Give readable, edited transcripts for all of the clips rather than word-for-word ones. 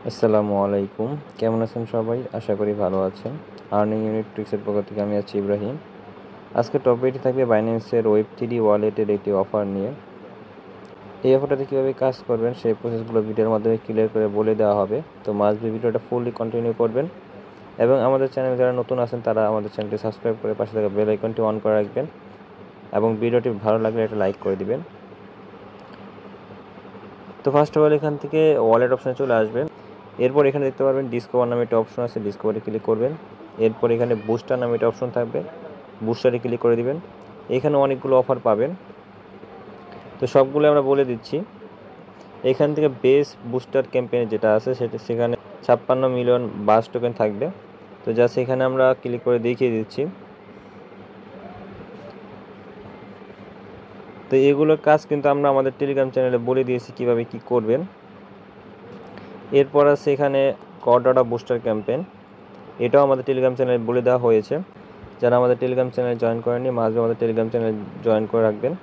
আসসালামু আলাইকুম। কেমন আছেন সবাই? আশা করি ভালো আছেন। আর্নিং ইউনিট ট্রিক্সের পক্ষ থেকে আমি আছি ইব্রাহিম। আজকের টপিকটি থাকবে বাইন্যান্সের ওয়েব3 ওয়ালেটের একটি অফার নিয়ে। এই অফারটাতে কীভাবে কাজ করবেন সেই প্রসেসগুলো ভিডিওর মাধ্যমে ক্লিয়ার করে বলে দেওয়া হবে। তো মাস্ট বি ভিডিওটা ফুললি কন্টিনিউ করবেন এবং আমাদের চ্যানেলে যারা নতুন আছেন তারা আমাদের চ্যানেলটি সাবস্ক্রাইব করে পাশে থাকা বেল আইকনটি অন করে রাখবেন এবং ভিডিওটি ভালো লাগলে একটা লাইক করে দিবেন। তো ফার্স্ট অফ অল এখান থেকে ওয়ালেট অপশানে চলে আসবেন। এরপর এখানে দেখতে পারবেন ডিসকভার নামে একটা অপশন আছে, ডিসকভারে ক্লিক করবেন। এরপর এখানে বুস্টার নামে একটা অপশন থাকবে, বুস্টারে ক্লিক করে দিবেন। এখানে অনেকগুলো অফার পাবেন, তো সবগুলো আমরা বলে দিচ্ছি। এখান থেকে বেস বুস্টার ক্যাম্পেইন যেটা আছে সেখানে 56 মিলিয়ন বাস টোকেন থাকবে। তো জাস্ট এখানে আমরা ক্লিক করে দেখিয়ে দিচ্ছি। তো এগুলোর কাজ কিন্তু আমরা আমাদের টেলিগ্রাম চ্যানেলে বলে দিয়েছি কিভাবে কি করবেন। এরপর আছে এখানে কর্ডাটা বুস্টার ক্যাম্পেইন, এটাও আমাদের টেলিগ্রাম চ্যানেলে বলে দেওয়া হয়েছে। যারা আমাদের টেলিগ্রাম চ্যানেলে জয়েন করেননি মাঝে আমাদের টেলিগ্রাম চ্যানেলে জয়েন করে রাখবেন।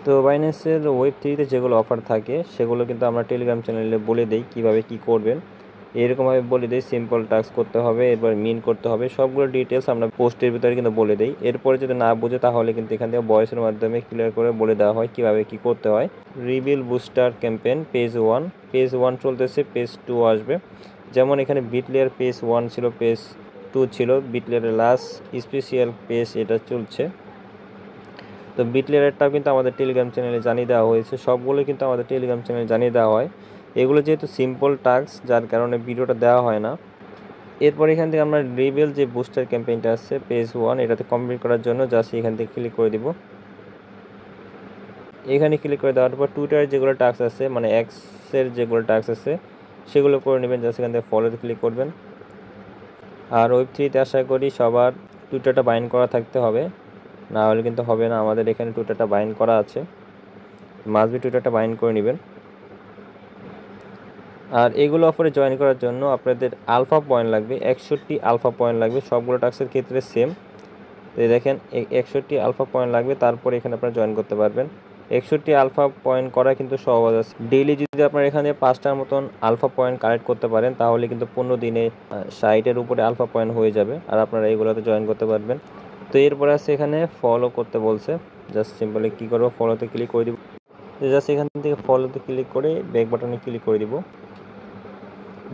তো বাইন্যান্সের ওয়েব3তে যেগুলো অফার থাকে সেগুলো কিন্তু আমরা টেলিগ্রাম চ্যানেলে বলে দিই কিভাবে কি করবেন। এরকমভাবে বলে দিই সিম্পল টাস্ক করতে হবে, এরপর মিন করতে হবে, সবগুলো ডিটেলস আমরা পোস্টের ভিতরে কিন্তু বলে দিই। এরপরে যদি না বুঝে তাহলে কিন্তু এখান থেকে ভয়েসের মাধ্যমে ক্লিয়ার করে বলে দেওয়া হয় কিভাবে কি করতে হয়। রিবিল বুস্টার ক্যাম্পেইন পেজ 1 চলতেছে, পেজ 2 আসবে। যেমন এখানে বিটলেয়ার পেজ 1 ছিল, পেজ 2 ছিল, বিটলেয়ারের লাস্ট স্পেশাল পেজ এটা চলছে। তো বিটলেয়ারটাও কিন্তু আমাদের টেলিগ্রাম চ্যানেলে জানিয়ে দেওয়া হয়েছে, সবগুলো কিন্তু আমাদের টেলিগ্রাম চ্যানেলে জানিয়ে দেওয়া হয়। এগুলো যেহেতু সিম্পল টাস্ক যার কারণে ভিডিওটা দেওয়া হয় না। এরপর এখান থেকে আমরা রিবেল যে বুস্টার ক্যাম্পেইনটা আছে পেজ 1, এটাতে কমপ্লিট করার জন্য জাস্ট এখান থেকে ক্লিক করে দিব। এখানে ক্লিক করে দেওয়ার পর টুইটারের যেগুলো টাস্ক আছে মানে এক্সের যেগুলো টাস্ক আছে সেগুলো করে নেবেন। জাস্ট এখান থেকে ফলোতে ক্লিক করবেন। আর ওয়েব3তে আশা করি সবার টুইটারটা বাইন্ড করা থাকতে হবে, না হলে কিন্তু হবে না। আমাদের এখানে টুইটারটা বাইন্ড করা আছে, মাস্ট বি টুইটারটা বাইন্ড করে নেবেন। আর এগুলো অফারে জয়েন করার জন্য আপনাদের আলফা পয়েন্ট লাগবে, 61 আলফা পয়েন্ট লাগবে। সবগুলো টাস্কের ক্ষেত্রে সেম। তো দেখেন 61 আলফা পয়েন্ট লাগবে, তারপরে এখানে আপনারা জয়েন করতে পারবেন। 61 আলফা পয়েন্ট করা কিন্তু সহজ আছে। ডেইলি যদি আপনারা এখানে 5টার মতন আলফা পয়েন্ট কালেক্ট করতে পারেন তাহলে কিন্তু 15 দিনে 60-এর উপরে আলফা পয়েন্ট হয়ে যাবে, আর আপনারা এগুলোতে জয়েন করতে পারবেন। তো এরপরে আছে এখানে ফলো করতে বলছে, জাস্ট সিম্পলি কী করবো, ফলোতে ক্লিক করে দিব। জাস্ট এখান থেকে ফলোতে ক্লিক করে ব্যাক বাটনে ক্লিক করে দিব,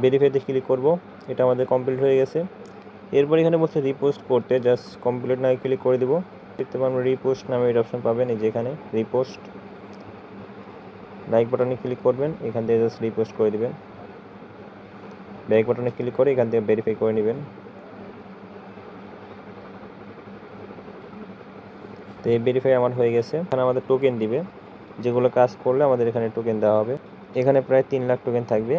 ভেরিফাইতে ক্লিক করব। এটা আমাদের কমপ্লিট হয়ে গেছে। এরপর এখানে বলছে রিপোস্ট করতে, জাস্ট কমপ্লিট না ক্লিক করে দিব। দেখতে পাবেন রিপোস্ট নামে এটা অপশন পাবেন, এই যে এখানে রিপোস্ট, লাইক বাটনে ক্লিক করবেন, এখান থেকে জাস্ট রিপোস্ট করে দিবেন। ব্যাক বাটনে ক্লিক করে এখান থেকে ভেরিফাই করে নেবেন। তো এই ভেরিফাই আমার হয়ে গেছে। এখানে আমাদের টোকেন দিবে, যেগুলো কাজ করলে আমাদের এখানে টোকেন দেওয়া হবে। এখানে প্রায় 3 লাখ টোকেন থাকবে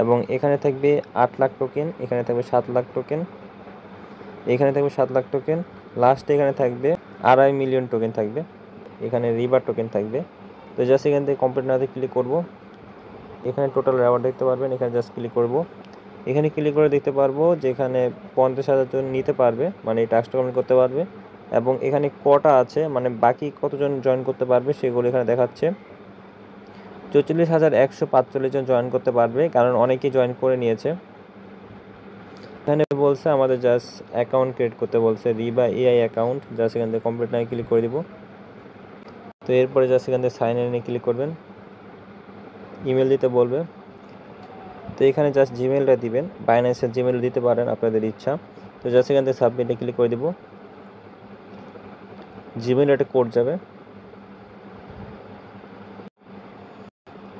এবং এখানে থাকবে 8 লাখ টোকেন, এখানে থাকবে 7 লাখ টোকেন, এখানে থাকবে 7 লাখ টোকেন, লাস্টে এখানে থাকবে 2.5 মিলিয়ন টোকেন থাকবে, এখানে রিবার টোকেন থাকবে। তো জাস্ট এখান থেকে কমপ্লিট নাতে ক্লিক করব। এখানে টোটাল রেওয়ার্ড দেখতে পারবেন, এখানে জাস্ট ক্লিক করব। এখানে ক্লিক করে দেখতে পারবো যে এখানে 50,000 জন নিতে পারবে, মানে এই টাস্কটা কমপ্লিট করতে পারবে। এবং এখানে কটা আছে মানে বাকি কতজন জয়েন করতে পারবে সেগুলো এখানে দেখাচ্ছে। 44,145 জন জয়েন করতে পারবে, কারণ অনেকেই জয়েন করে নিয়েছে। এখানে বলছে আমাদের জাস্ট অ্যাকাউন্ট ক্রিয়েট করতে বলছে, রিবা এআই অ্যাকাউন্ট। জাস্ট এখান থেকে কমপ্লিট নাও ক্লিক করে দিব। তো এরপরে জাস্ট এখান থেকে সাইন ইনে ক্লিক করবেন, ইমেল দিতে বলবে। তো এখানে জাস্ট জিমেলটা দিবেন, বাইন্যান্সের জিমেল দিতে পারেন আপনাদের ইচ্ছা। তো জাস্ট এখান থেকে সাবমিটে ক্লিক করে দিব। জিমেল একটা কোড যাবে,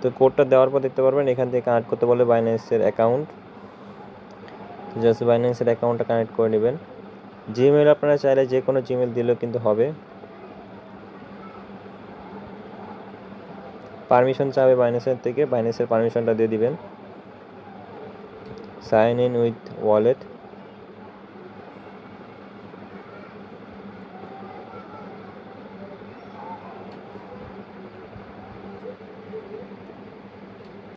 তো কোডটা দেওয়ার পর দেখতে পারবেন এখান থেকে কানেক্ট করতে বলে বাইন্যান্সের অ্যাকাউন্ট। জাস্ট বাইন্যান্সের অ্যাকাউন্টটা কানেক্ট করে নেবেন। জিমেল আপনারা চাইলে যে কোনো জিমেল দিলেও কিন্তু হবে। পারমিশন চাবে বাইন্যান্সের থেকে, বাইন্যান্সের পারমিশনটা দিয়ে দিবেন। সাইন ইন উইথ ওয়ালেট,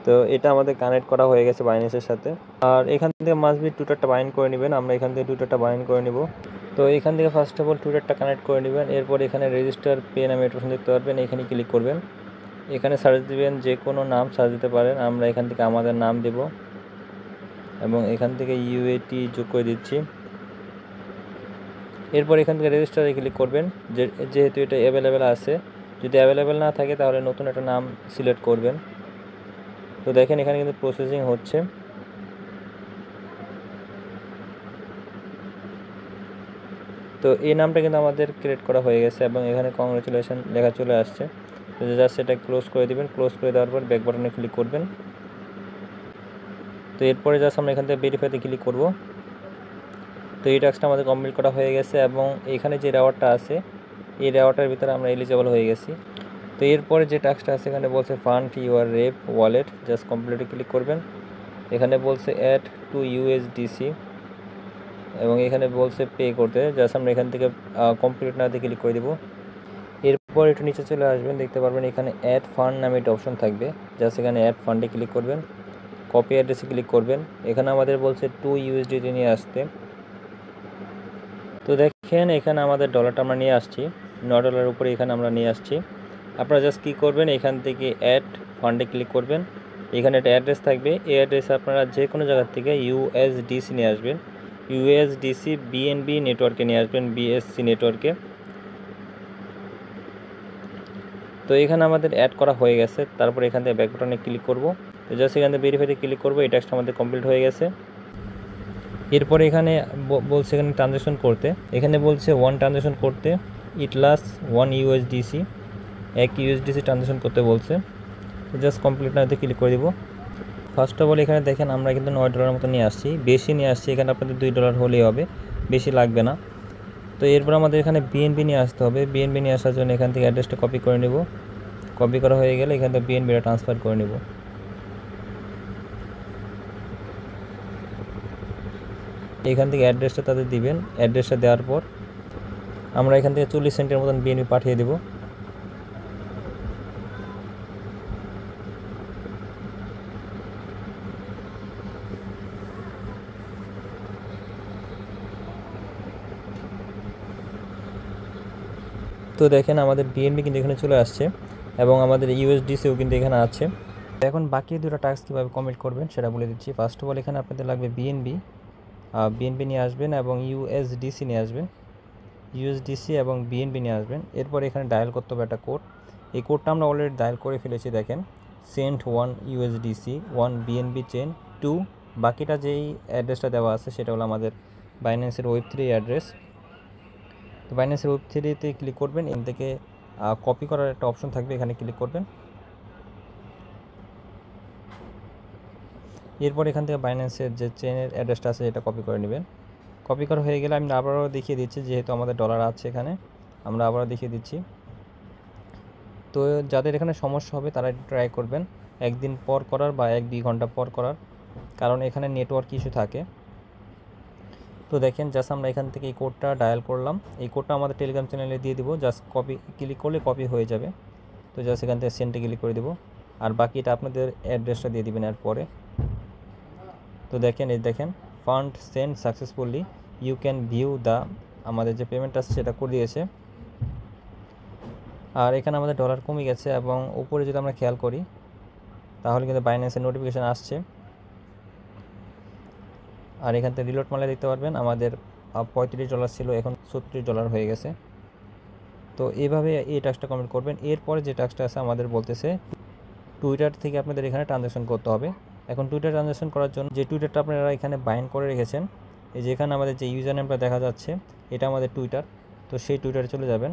তো এটা আমাদের কানেক্ট করা হয়ে গেছে বাইন্যান্সের সাথে। আর এখান থেকে মাস্ট বি টুইটারটা বাইন্ড করে নেবেন, আমরা এখান থেকে টুইটারটা বাইন্ড করে নেব। তো এখান থেকে ফার্স্ট অফ অল টুইটারটা কানেক্ট করে নেবেন। এরপর এখানে রেজিস্টার পে নামে একটা অপশন দেখতে পারবেন, এখানে ক্লিক করবেন। এখানে সার্চ দিবেন, যে কোনো নাম সার্চ দিতে পারেন। আমরা এখান থেকে আমাদের নাম দেব এবং এখান থেকে ইউএটি যোগ করে দিচ্ছি। এরপর এখান থেকে রেজিস্টারে ক্লিক করবেন, যেহেতু এটা অ্যাভেলেবেল আছে। যদি অ্যাভেলেবেল না থাকে তাহলে নতুন একটা নাম সিলেক্ট করবেন। তো দেখেন এখানে কিন্তু প্রসেসিং হচ্ছে। তো এই নামটা কিন্তু আমাদের ক্রিয়েট করা হয়ে গেছে এবং এখানে কংগ্রেচুলেশন লেখা চলে আসছে। তো জাস্ট এটা ক্লোজ করে দিবেন। ক্লোজ করে দেওয়ার পর ব্যাক বাটনে ক্লিক করবেন। তো এরপরে জাস্ট আমরা এখান থেকে ভেরিফাইতে ক্লিক করব। তো এই টাস্কটা আমাদের কমপ্লিট করা হয়ে গেছে এবং এখানে যে রেওয়ার্ডটা আছে এই রেওয়ার্ডটার ভিতরে আমরা এলিজিবল হয়ে গেছি। তো এরপরে যে টাস্কটা আছে এখানে বলছে fund your rep wallet, just কমপ্লিটে ক্লিক করবেন। এখানে বলছে অ্যাড টু ইউএসডিসি এবং এখানে বলছে পে করতে, জাস্ট আমরা এখান থেকে কমপ্লিট নাওতে ক্লিক করে দেবো। এরপর একটু নিচে চলে আসবেন, দেখতে পারবেন এখানে অ্যাড ফান্ড নামে একটা অপশন থাকবে, জাস্ট এখানে অ্যাড ফান্ডে ক্লিক করবেন। কপি অ্যাড্রেসে ক্লিক করবেন। এখানে আমাদের বলছে 2 USDT নিয়ে আসতে। তো দেখেন এখানে আমাদের ডলারটা আমরা নিয়ে আসছি, $9 উপরে এখানে আমরা নিয়ে আসছি। আপনারা জাস্ট কী করবেন, এখান থেকে অ্যাড ফান্ডে ক্লিক করবেন। এখানে একটা অ্যাড্রেস থাকবে, এই অ্যাড্রেসে আপনারা যে কোনো জায়গার থেকে USDC নিয়ে আসবেন। USDC BNB নেটওয়ার্কে নিয়ে আসবেন, BSC নেটওয়ার্কে। তো এখানে আমাদের অ্যাড করা হয়ে গেছে। তারপর এখান থেকে ব্যাক বাটনে ক্লিক করব। তো জাস্ট এখান থেকে ভেরিফাইতে ক্লিক করব। এই টাস্কটা আমাদের কমপ্লিট হয়ে গেছে। এরপরে এখানে বলছে এখানে ট্রানজ্যাকশন করতে, এখানে বলছে 1 ট্রানজ্যাকশন করতে ইট লাস্ট 1 USDC, 1 USDC ট্রানজ্যাকশন করতে বলছে। তো জাস্ট কমপ্লিট নাওতে ক্লিক করে দিব। ফার্স্ট অফ অল এখানে দেখেন আমরা কিন্তু $9 মতো নিয়ে আসছি, বেশি নিয়ে আসছি। এখানে আপনাদের $2 হলেই হবে, বেশি লাগবে না। তো এরপর আমাদের এখানে BNB নিয়ে আসতে হবে। BNB নিয়ে আসার জন্য এখান থেকে অ্যাড্রেসটা কপি করে নেব। কপি করা হয়ে গেলে এখান থেকে BNBটা ট্রান্সফার করে নেব। এখান থেকে অ্যাড্রেসটা তাদের দিবেন। অ্যাড্রেসটা দেওয়ার পর আমরা এখান থেকে 40 সেন্টের মতন BNB পাঠিয়ে দেব। তো দেখেন আমাদের BNB কিন্তু এখানে চলে আসছে এবং আমাদের USDCও কিন্তু এখানে আছে। এখন বাকি দুটো টাস্ক কীভাবে কমপ্লিট করবেন সেটা বলে দিচ্ছি। ফার্স্ট অফ অল এখানে আপনাদের লাগবে BNB নিয়ে আসবেন এবং USDC নিয়ে আসবেন। USDC এবং BNB নিয়ে আসবেন। এরপর এখানে ডায়াল করতে হবে একটা কোড। এই কোডটা আমরা অলরেডি ডায়াল করে ফেলেছি। দেখেন সেন্ড 1 USDC 1 BNB চেন 2, বাকিটা যেই অ্যাড্রেসটা দেওয়া আছে সেটা হলো আমাদের বাইন্যান্সের Web3 অ্যাড্রেস। তো বাইন্যান্সের Web3-তে ক্লিক করবেন। এখান থেকে কপি করার একটা অপশন থাকবে, এখানে ক্লিক করবেন। এরপর এখান থেকে বাইন্যান্সের যে চেনের অ্যাড্রেসটা আছে এটা কপি করে নেবেন। কপি করা হয়ে গেলে আমি আবারও দেখিয়ে দিচ্ছি, যেহেতু আমাদের ডলার আছে এখানে, আমরা আবারও দেখিয়ে দিচ্ছি। তো যাদের এখানে সমস্যা হবে তারা একটু ট্রাই করবেন একদিন পর করার বা 1-2 ঘন্টা পর করার, কারণ এখানে নেটওয়ার্ক ইস্যু থাকে। তো দেখেন জাস্ট আমরা এখান থেকে এই কোডটা ডায়াল করলাম। এই কোডটা আমাদের টেলিগ্রাম চ্যানেলে দিয়ে দিব, জাস্ট কপি ক্লিক করলে কপি হয়ে যাবে। তো জাস্ট এখান থেকে সেন্ডে ক্লিক করে দেবো আর বাকিটা আপনাদের অ্যাড্রেসটা দিয়ে দিবেন এরপরে। তো দেখেন এই দেখেন fund send successfully, you can view the, আমাদের যে পেমেন্ট আছে সেটা করে দিয়েছে। আর এখানে আমাদের ডলার কমে গেছে এবং উপরে যদি আমরা খেয়াল করি তাহলে কিন্তু বাইন্যান্সের নোটিফিকেশান আসছে। আর এখান থেকে রিলোড মারলে দেখতে পারবেন আমাদের $35 ছিল, এখন $36 হয়ে গেছে। তো এইভাবে এই টাস্কটা কমপ্লিট করবেন। এরপরে যে টাস্কটা আছে আমাদের বলতেছে টুইটার থেকে আপনাদের এখানে ট্রানজ্যাকশন করতে হবে। এখন টুইটার ট্রানজ্যাকশন করার জন্য যে টুইটারটা আপনারা এখানে বাইন্ড করে রেখেছেন, এই যে এখানে আমাদের যে ইউজার নেমটা দেখা যাচ্ছে এটা আমাদের টুইটার। তো সেই টুইটারে চলে যাবেন।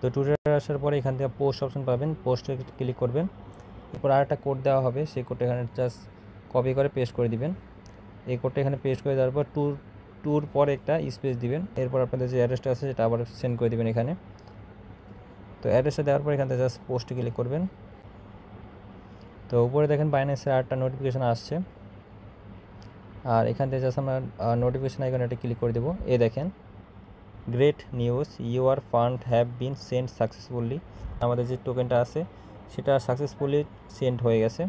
তো টুইটারে আসার পরে এখান থেকে পোস্ট অপশন পাবেন, পোস্টে ক্লিক করবেন। এরপর আরেকটা কোড দেওয়া হবে, সেই কোডটা এখানে জাস্ট কপি করে পেস্ট করে দিবেন। এই কোডটা এখানে পেস্ট করে দেওয়ার পর টুর পরে একটা স্পেস দিবেন। এরপর আপনাদের যে অ্যাড্রেসটা আছে সেটা আবার সেন্ড করে দিবেন এখানে। তো অ্যাড্রেসটা দেওয়ার পর এখান থেকে জাস্ট পোস্টে ক্লিক করবেন। তো উপরে দেখেন বাইন্যান্সের আরেকটা নোটিফিকেশান আসছে আর এখান থেকে জাস্ট আমরা নোটিফিকেশান আইকনে একটা ক্লিক করে দেবো। এই দেখেন great news, your fund have been send successfully, আমাদের যে টোকেনটা আছে সেটা সাকসেসফুলি সেন্ড হয়ে গেছে।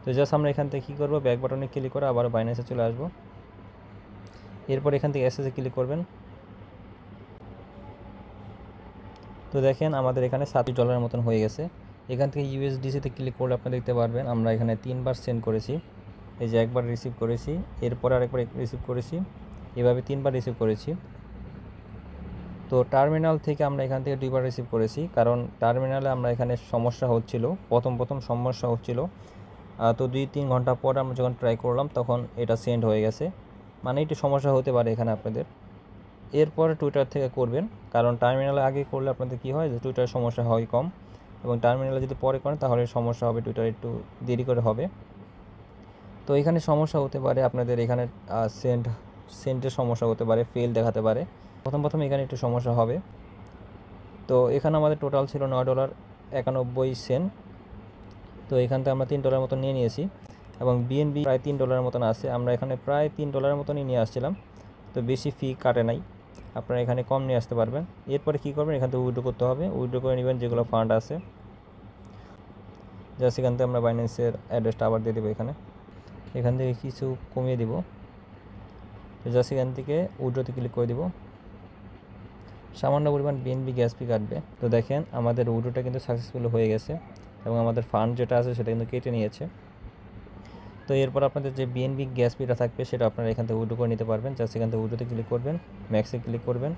তো জাস্ট আমরা এখান থেকে কী করবো, ব্যাক বাটনে ক্লিক করে আবার বাইন্যান্সে চলে আসবো। এরপর এখান থেকে এসএসে ক্লিক করবেন। তো দেখেন আমাদের এখানে $37 মতন হয়ে গেছে। এখান থেকে ইউএসডিসিতে ক্লিক করলে আপনি দেখতে পারবেন আমরা এখানে 3বার সেন্ড করেছি। এই যে একবার রিসিভ করেছি, এরপরে আরেকবার রিসিভ করেছি, এভাবে 3বার রিসিভ করেছি। তো টার্মিনাল থেকে আমরা এখান থেকে 2বার রিসিভ করেছি, কারণ টার্মিনালে আমরা এখানে সমস্যা হচ্ছিল, প্রথম সমস্যা হচ্ছিল। তো 2-3 ঘন্টা পর আমরা যখন ট্রাই করলাম তখন এটা সেন্ড হয়ে গেছে, মানে একটু সমস্যা হতে পারে এখানে আপনাদের। এরপরে টুইটার থেকে করবেন, কারণ টার্মিনালে আগে করলে আপনাদের কী হয় যে টুইটারের সমস্যা হয় কম, এবং টার্মিনালে যদি পরে করেন তাহলে সমস্যা হবে, টুইটার একটু দেরি করে হবে। তো এখানে সমস্যা হতে পারে আপনাদের, এখানে সেন্টের সমস্যা হতে পারে, ফেল দেখাতে পারে। প্রথম এখানে একটু সমস্যা হবে। তো এখানে আমাদের টোটাল ছিল $9.91। তো এখান থেকে আমরা $3 মতো নিয়ে নিয়েছি, এবং বিএনবি প্রায় $3 মতন আছে। আমরা এখানে প্রায় $3 মতনই নিয়ে আসছিলাম, তো বেশি ফি কাটে নাই, আপনারা এখানে কম নিয়ে আসতে পারবেন। এরপরে কী করবেন, এখান থেকে উইথড্র করতে হবে, উইথড্র করে নেবেন যেগুলো ফান্ড আছে। জাস্ট এখান থেকে আমরা বাইন্যান্সের অ্যাড্রেসটা আবার দিয়ে দেবো, এখান থেকে কিছু কমিয়ে দিব। তো জাস্ট এখান থেকে উইথড্রতে ক্লিক করে দিব, সামান্য পরিমাণ বিএনবি গ্যাস ফি কাটবে। তো দেখেন আমাদের উইথড্রটা কিন্তু সাকসেসফুল হয়ে গেছে, এবং আমাদের ফান্ড যেটা আছে সেটা কিন্তু কেটে নিয়েছে। তো এরপর আপনাদের যে বিএনবি গ্যাস ফিটা থাকবে সেটা আপনারা এখান থেকে উইথড্র করে নিতে পারবেন। জাস্ট এখান থেকে উইথড্রতে ক্লিক করবেন, ম্যাক্সে ক্লিক করবেন,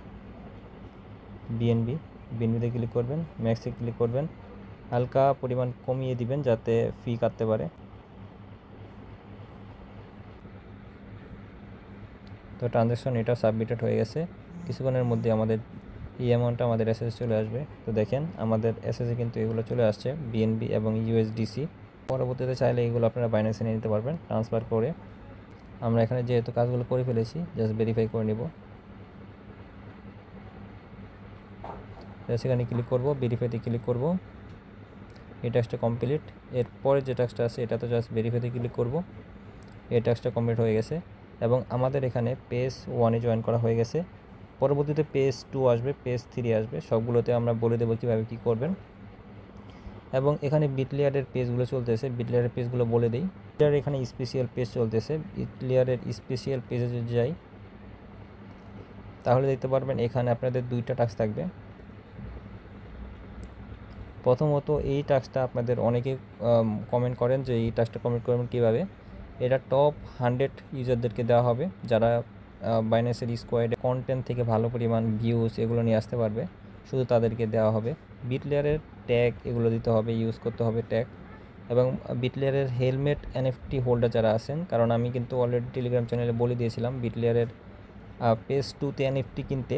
বিএনবিতে ক্লিক করবেন, ম্যাক্সে ক্লিক করবেন, হালকা পরিমাণ কমিয়ে দিবেন যাতে ফি কাটতে পারে। তো ট্রানজ্যাকশন এটা সাবমিটেড হয়ে গেছে, কিছুক্ষণের মধ্যে আমাদের এই অ্যামাউন্টটা আমাদের এসএসে চলে আসবে। তো দেখেন আমাদের এসএসে কিন্তু এগুলো চলে আসছে, বিএনবি এবং ইউএসডিসি। পরবর্তীতে চাইলে এগুলো আপনারা বাইন্যান্সে নিয়ে নিতে পারবেন ট্রান্সফার করে। আমরা এখানে যেহেতু কাজগুলো করে ফেলেছি, জাস্ট ভেরিফাই করে নিব। সেখানে ক্লিক করব, ভেরিফাইতে ক্লিক করব, এই টাস্কটা কমপ্লিট। এরপরে যে টাস্কটা আছে এটা তো জাস্ট ভেরিফাইতে ক্লিক করব, এই টাস্কটা কমপ্লিট হয়ে গেছে, এবং আমাদের এখানে পেজ 1-এ জয়েন করা হয়ে গেছে। পরবর্তীতে পেজ 2 আসবে, পেজ 3 আসবে, সবগুলোতে আমরা বলে দেবো কীভাবে কী করবেন। এবং এখানে বিটলেয়ারের পেজগুলো চলতেছে, বিটলেয়ারের পেজগুলো বলে দিই। বিটলেয়ার এখানে স্পেশাল পেজ চলতেছে, বিটলেয়ারের স্পেশাল পেজে যদি যাই তাহলে দেখতে পারবেন এখানে আপনাদের 2টা টাস্ক থাকবে। প্রথমত এই টাস্কটা আপনাদের অনেকে কমেন্ট করেন যে এই টাস্কটা কমেন্ট করবেন কীভাবে। এটা টপ 100 ইউজারদেরকে দেওয়া হবে, যারা বাইন্যান্সের স্কোয়াডে কন্টেন্ট থেকে ভালো পরিমাণ ভিউজ এগুলো নিয়ে আসতে পারবে, শুধু তাদেরকে দেওয়া হবে। বিটলেয়ারের ট্যাগ এগুলো দিতে হবে, ইউজ করতে হবে ট্যাগ। এবং বিটলেয়ারের হেলমেট এনএফটি হোল্ডার যারা আছেন, কারণ আমি কিন্তু অলরেডি টেলিগ্রাম চ্যানেলে বলে দিয়েছিলাম বিটলেয়ারের পেজ 2তে এনএফটি কিনতে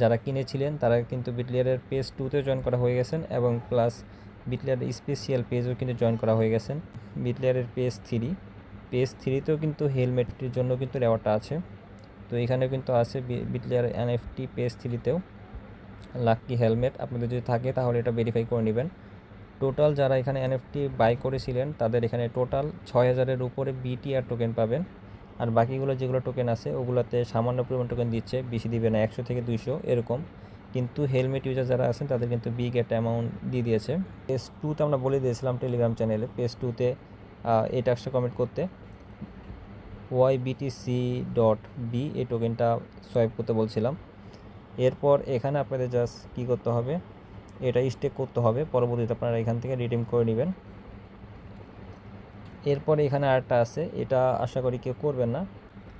যারা কিনেছিলেন তারা কিন্তু বিটলেয়ারের পেজ 2তে জয়েন করা হয়ে গেছেন, এবং প্লাস বিটলেয়ারের স্পেশাল পেজও কিন্তু জয়েন করা হয়ে গেছেন। বিটলেয়ারের পেজ 3তেও কিন্তু হেলমেটের জন্য কিন্তু রেওয়ার্ডটা আছে। তো এখানেও কিন্তু আছে বিটলেয়ার এনএফটি পেজ 3তেও লাকি হেলমেট আপনাদের যদি থাকে তাহলে এটা ভেরিফাই করে নেবেন। টোটাল যারা এখানে এনএফটি বাই করেছিলেন তাদের এখানে টোটাল 6000-এর উপরে বিটিআর টোকেন পাবেন, আর বাকিগুলো যেগুলো টোকেন আছে ওগুলোতে সামান্য পরিমাণ টোকেন দিচ্ছে, বেশি দিবে না, 100 থেকে 200 এরকম। কিন্তু হেলমেট ইউজার যারা আছেন তাদের কিন্তু বিগ একটা অ্যামাউন্ট দিয়ে দিয়েছে। পেজ 2তে আমরা বলে দিয়েছিলাম টেলিগ্রাম চ্যানেলে, পেজ 2তে এই টাস্কটা কমেন্ট করতে YBTC.B এই টোকেনটা সোয়াইপ করতে বলছিলাম। এরপর এখানে আপনাদের জাস্ট কী করতে হবে, এটা স্টেক করতে হবে, পরবর্তীতে আপনারা এখান থেকে রিডিম করে নেবেন। এরপরে এখানে আরেকটা আছে, এটা আশা করি কেউ করবেন না,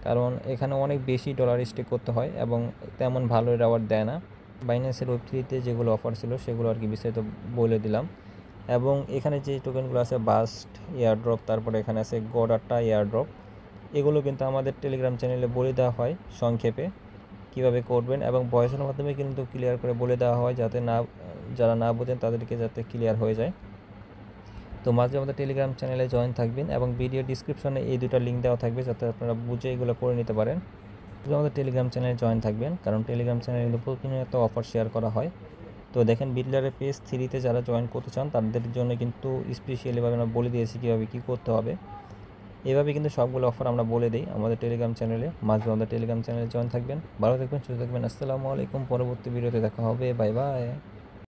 কারণ এখানে অনেক বেশি ডলার স্টেক করতে হয় এবং তেমন ভালো রেওয়ার্ড দেয় না। বাইন্যান্সের ওয়েব3তে যেগুলো অফার ছিল সেগুলো আর কি বিস্তারিত বলে দিলাম। এবং এখানে যে টোকেনগুলো আছে বাস্ট এয়ারড্রপ, তারপরে এখানে আছে গডাটা এয়ারড্রপ, এগুলো কিন্তু আমাদের টেলিগ্রাম চ্যানেলে বলে দেওয়া হয় সংক্ষেপে কীভাবে করবেন, এবং ভয়েসের মাধ্যমে কিন্তু ক্লিয়ার করে বলে দেওয়া হয় যাতে যারা না বোঝেন তাদেরকে যাতে ক্লিয়ার হয়ে যায়। তো মাঝে আমাদের টেলিগ্রাম চ্যানেলে জয়েন থাকবেন, এবং ভিডিও ডিসক্রিপশনে এই 2টা লিঙ্ক দেওয়া থাকবে যাতে আপনারা বুঝে এগুলো করে নিতে পারেন। আমাদের টেলিগ্রাম চ্যানেলে জয়েন থাকবেন, কারণ টেলিগ্রাম চ্যানেলে কিন্তু প্রতিনিয়ত অফার শেয়ার করা হয়। তো দেখেন বিটলেয়ারের পেজ 3তে যারা জয়েন করতে চান তাদের জন্য কিন্তু স্পেশালিভাবে আমরা বলে দিয়েছি কীভাবে কী করতে হবে। এভাবে কিন্তু সবগুলো অফার আমরা বলে দিই আমাদের টেলিগ্রাম চ্যানেলে। মাঝে আমাদের টেলিগ্রাম চ্যানেলে জয়েন থাকবেন। ভালো থাকবেন, সুস্থ থাকবেন। আসসালামু আলাইকুম। পরবর্তী ভিডিওতে দেখা হবে। Bye bye.